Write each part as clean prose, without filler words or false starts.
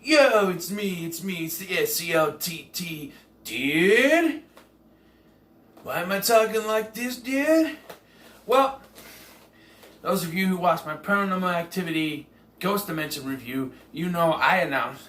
Yo, it's me, it's the SCLTT, dude. Why am I talking like this, dude? Well, those of you who watched my Paranormal Activity Ghost Dimension review, you know I announced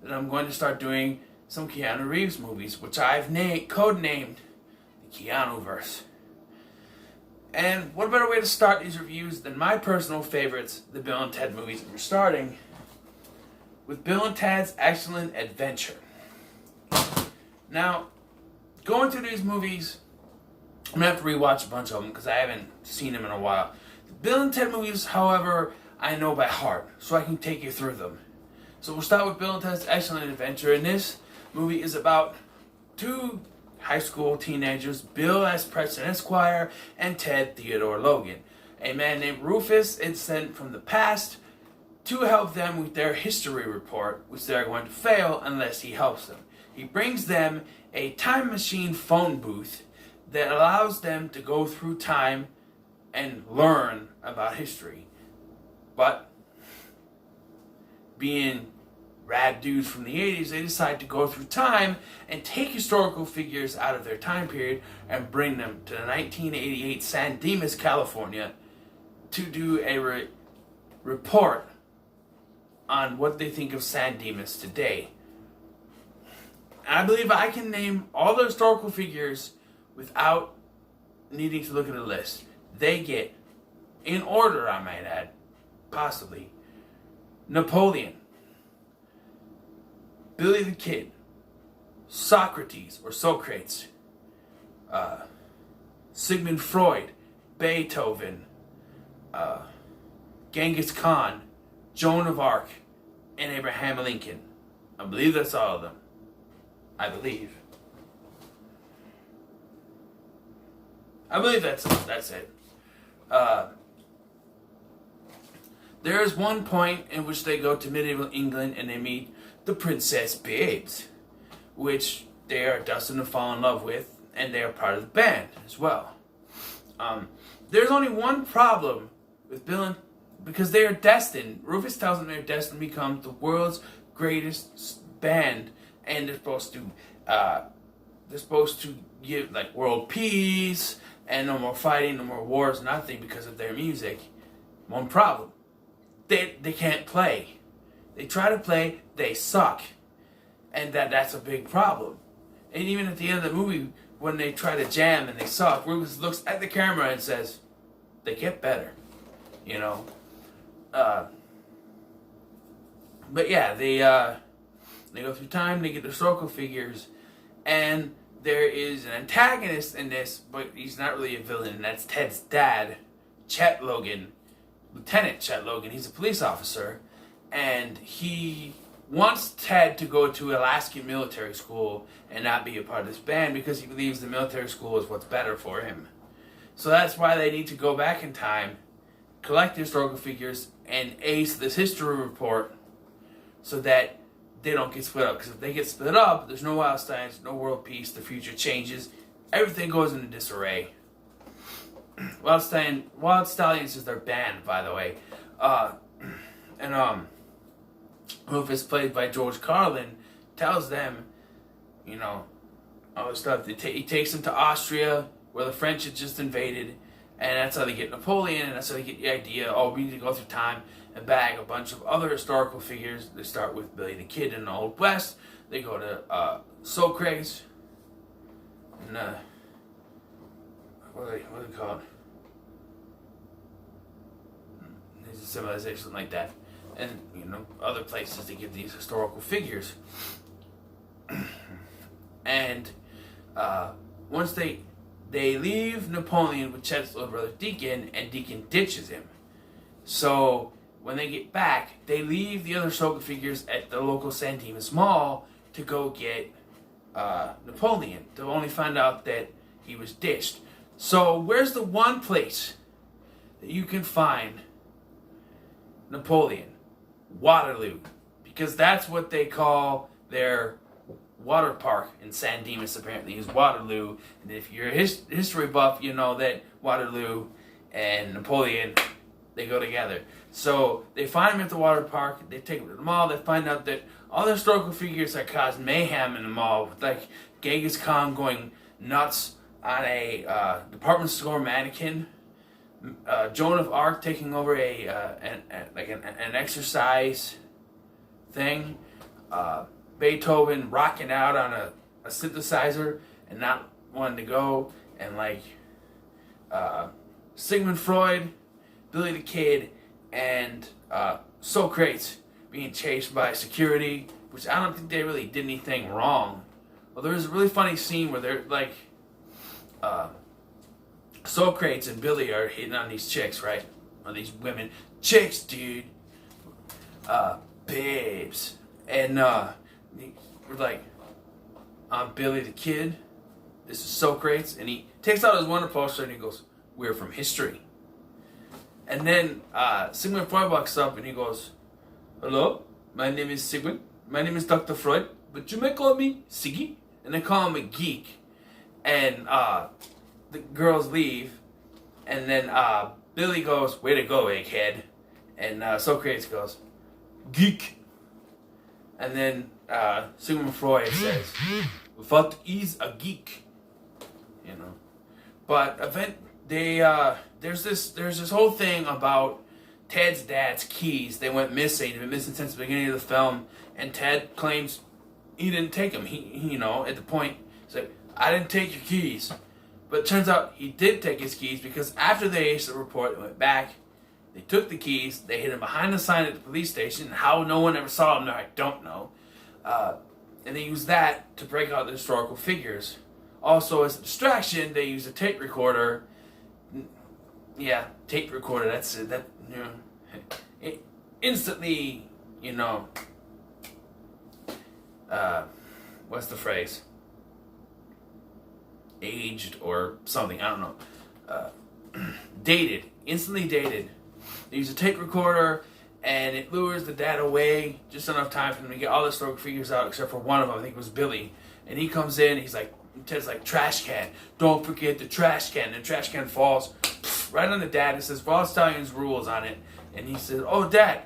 that I'm going to start doing some Keanu Reeves movies, which I've codenamed the KEANUVERSE. And what better way to start these reviews than my personal favorites, the Bill and Ted movies. And we're starting with Bill and Ted's Excellent Adventure. Now, going through these movies, I'm going to have to rewatch a bunch of them because I haven't seen them in a while. The Bill and Ted movies, however, I know by heart, so I can take you through them. So we'll start with Bill and Ted's Excellent Adventure, and this movie is about two high school teenagers, Bill as Preston Esquire and Ted Theodore Logan. A man named Rufus is sent from the past to help them with their history report, which they're going to fail unless he helps them. He brings them a time machine phone booth that allows them to go through time and learn about history. But being rad dudes from the 80s, they decide to go through time and take historical figures out of their time period and bring them to 1988 San Dimas, California to do a report on what they think of San Dimas today. And I believe I can name all the historical figures without needing to look at a list. They get, in order I might add, possibly, Napoleon, Billy the Kid, Socrates or Socrates, Sigmund Freud, Beethoven, Genghis Khan, Joan of Arc, and Abraham Lincoln. I believe that's all of them. I believe that's it. There is one point in which they go to medieval England and they meet the Princess Babes, which they are destined to fall in love with, and they are part of the band as well. There's only one problem with Bill and because they are destined. Rufus tells them they're destined to become the world's greatest band, and they're supposed to give like world peace and no more fighting, no more wars, nothing because of their music. One problem: they can't play. They try to play, they suck, and that's a big problem. And even at the end of the movie, when they try to jam and they suck, Rufus looks at the camera and says, "They get better," you know. But yeah, they go through time, they get the historical figures, and there is an antagonist in this, but he's not really a villain, and that's Ted's dad, Chet Logan, Lieutenant Chet Logan. He's a police officer, and he wants Ted to go to Alaskan military school and not be a part of this band because he believes the military school is what's better for him. So that's why they need to go back in time, collect the historical figures, and ace this history report so that they don't get split up. Because if they get split up, there's no Wildsteins, no world peace, the future changes, everything goes into disarray. Wild Stallions is their band, by the way. Rufus, played by George Carlin, tells them, you know, all this stuff. He takes them to Austria, where the French had just invaded, and that's how they get Napoleon, and that's how they get the idea, oh, we need to go through time and bag a bunch of other historical figures. They start with Billy the Kid in the Old West. They go to Socrates, and what are they called? There's a civilization like that. And, you know, other places to get these historical figures. And once they leave Napoleon with Chet's little brother Deacon, and Deacon ditches him. So when they get back, they leave the other historical figures at the local San Dimas Mall to go get Napoleon. They'll only find out that he was ditched. So where's the one place that you can find Napoleon? Waterloo, because that's what they call their water park in San Dimas, apparently, is Waterloo. And if you're a history buff, you know that Waterloo and Napoleon they go together. So they find him at the water park. They take him to the mall. They find out that all the historical figures that caused mayhem in the mall, like Genghis Khan going nuts on a department store mannequin, Joan of Arc taking over an exercise thing, Beethoven rocking out on a synthesizer and not wanting to go, and like Sigmund Freud, Billy the Kid, and Socrates being chased by security, which I don't think they really did anything wrong. Well, there was a really funny scene where they're like, Socrates and Billy are hitting on these chicks, right? On these women. Chicks, dude. Babes. And we're like, I'm Billy the Kid. This is Socrates. And he takes out his wonder poster and he goes, we're from history. And then Sigmund Freud walks up and he goes, hello, my name is Sigmund. My name is Dr. Freud, but you may call me Siggy. And they call him a geek. And the girls leave. And then Billy goes, way to go, egghead. And Socrates goes, geek. And then Sigmund Freud says, what is a geek? You know. But there's this whole thing about Ted's dad's keys. They went missing. They've been missing since the beginning of the film. And Ted claims he didn't take them. He at the point, he's like, I didn't take your keys. But it turns out he did take his keys, because after they aced the report, they went back, they took the keys, they hid him behind the sign at the police station. How no one ever saw him there, I don't know. And they used that to break out the historical figures. Also, as a distraction, they used a tape recorder. Yeah, tape recorder, that's it. That, you know, it instantly, you know, what's the phrase? Aged or something, I don't know. Dated, instantly dated. They use a tape recorder and it lures the dad away just enough time for them to get all the historical figures out except for one of them. I think it was Billy. And he comes in, he's like, Ted's like, trash can. Don't forget the trash can. And the trash can falls right on the dad. It says, for all stallions rules on it. And he says, oh, Dad,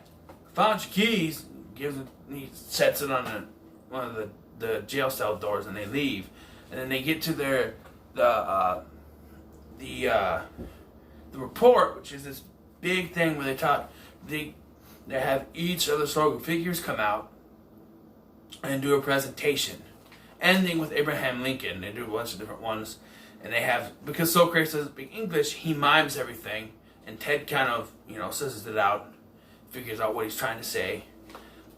found your keys. He sets it on one of the jail cell doors and they leave. And then they get to the report, which is this big thing where they have each of the historical figures come out and do a presentation, ending with Abraham Lincoln. They do a bunch of different ones, and they have, because Socrates doesn't speak English, he mimes everything, and Ted kind of, you know, says it out, figures out what he's trying to say.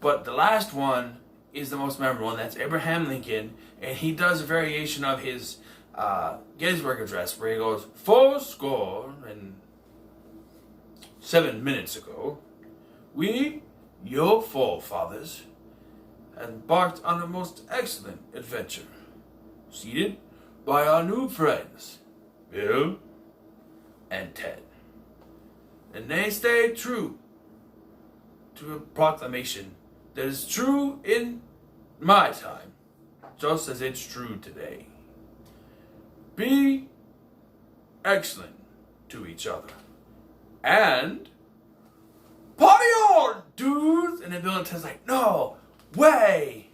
But the last one is the most memorable, and that's Abraham Lincoln, and he does a variation of his Gettysburg Address, where he goes, 7 minutes ago, we, your forefathers, embarked on a most excellent adventure, seated by our new friends, Bill and Ted. And they stayed true to a proclamation that is true in my time, just as it's true today. Be excellent to each other. And party on, dudes! And then Bill and Ted's like, no way!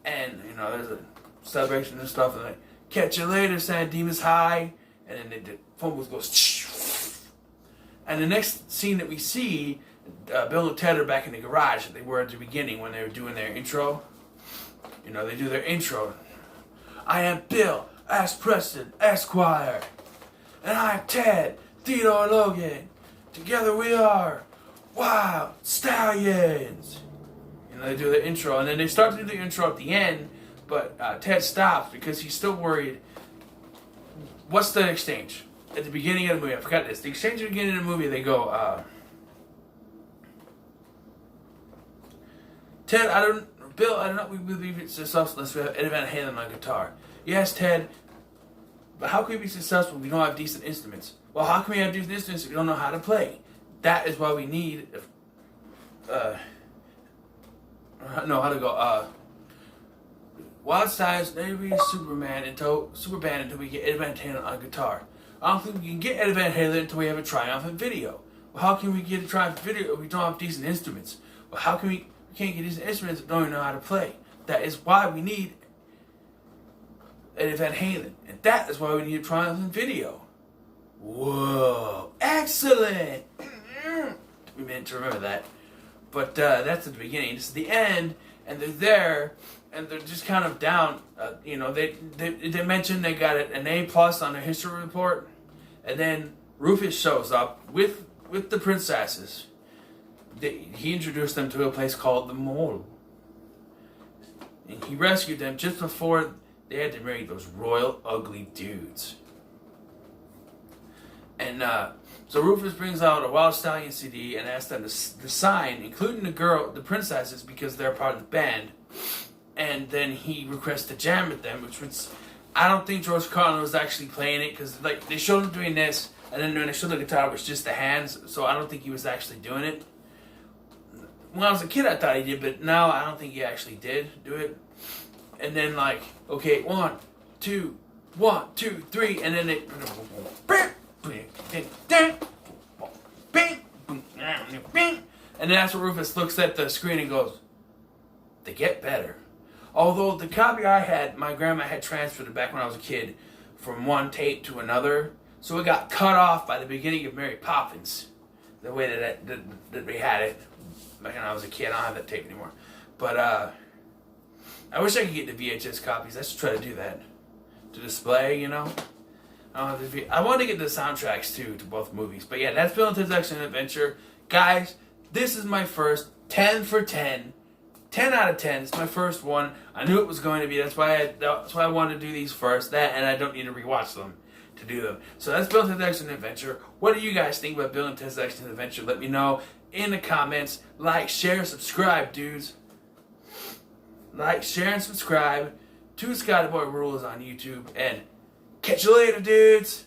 And, you know, there's a celebration and stuff, and like, catch you later, San Dimas High. And then the phone booth goes, and the next scene that we see, Bill and Ted are back in the garage that they were at the beginning when they were doing their intro. You know, they do their intro. I am Bill, ask Preston, Esquire. And I am Ted, Theodore Logan. Together we are Wild Stallions. You know, they do the intro, and then they start to do the intro at the end, but Ted stops because he's still worried. What's the exchange? At the beginning of the movie, I forgot this. The exchange at the beginning of the movie, they go, Ted, Bill, I don't know, we believe it's successful unless we have Eddie Van Halen on guitar. Yes, Ted, but how can we be successful if we don't have decent instruments? Well, how can we have decent instruments if we don't know how to play? That is why we need, Wild Stallions, maybe Superband until we get Eddie Van Halen on guitar. I don't think we can get Eddie Van Halen until we have a triumphant video. Well, how can we get a try video if we don't have decent instruments? Well, how can we can't get decent instruments if we don't even know how to play? That is why we need an Van Halen. And that is why we need a triumphant video. Whoa. Excellent. We meant to remember that. But that's at the beginning. This is the end, and they're there, and they're just kind of down. They mentioned they got an A+ on their history report, and then Rufus shows up with the princesses. He introduced them to a place called the Mole, and he rescued them just before they had to marry those royal ugly dudes. And so Rufus brings out a Wild Stallion CD and asks them to sign, including the princesses, because they're part of the band. And then he requests to jam with them, which was, I don't think George Carlin was actually playing it, because like they showed him doing this, and then when they showed the guitar, it was just the hands. So I don't think he was actually doing it. When I was a kid, I thought he did, but now I don't think he actually did do it. And then like, okay, 1, 2, 1, 2, 3, and then they. And that's where Rufus looks at the screen and goes, they get better. Although the copy I had, my grandma had transferred it back when I was a kid from one tape to another, so it got cut off by the beginning of Mary Poppins, the way that we had it back when I was a kid. I don't have that tape anymore. But I wish I could get the VHS copies. I should try to do that to display, you know. I want to get the soundtracks too to both movies. But yeah, that's Bill and Ted's Excellent Adventure. Guys, this is my first 10 for 10. 10 out of 10. It's my first one. I knew it was going to be. That's why I wanted to do these first. That, and I don't need to rewatch them to do them. So that's Bill and Ted's Excellent Adventure. What do you guys think about Bill and Ted's Excellent Adventure? Let me know in the comments. Like, share, subscribe, dudes. Like, share, and subscribe to Scotty Boy Rules on YouTube. And catch you later, dudes.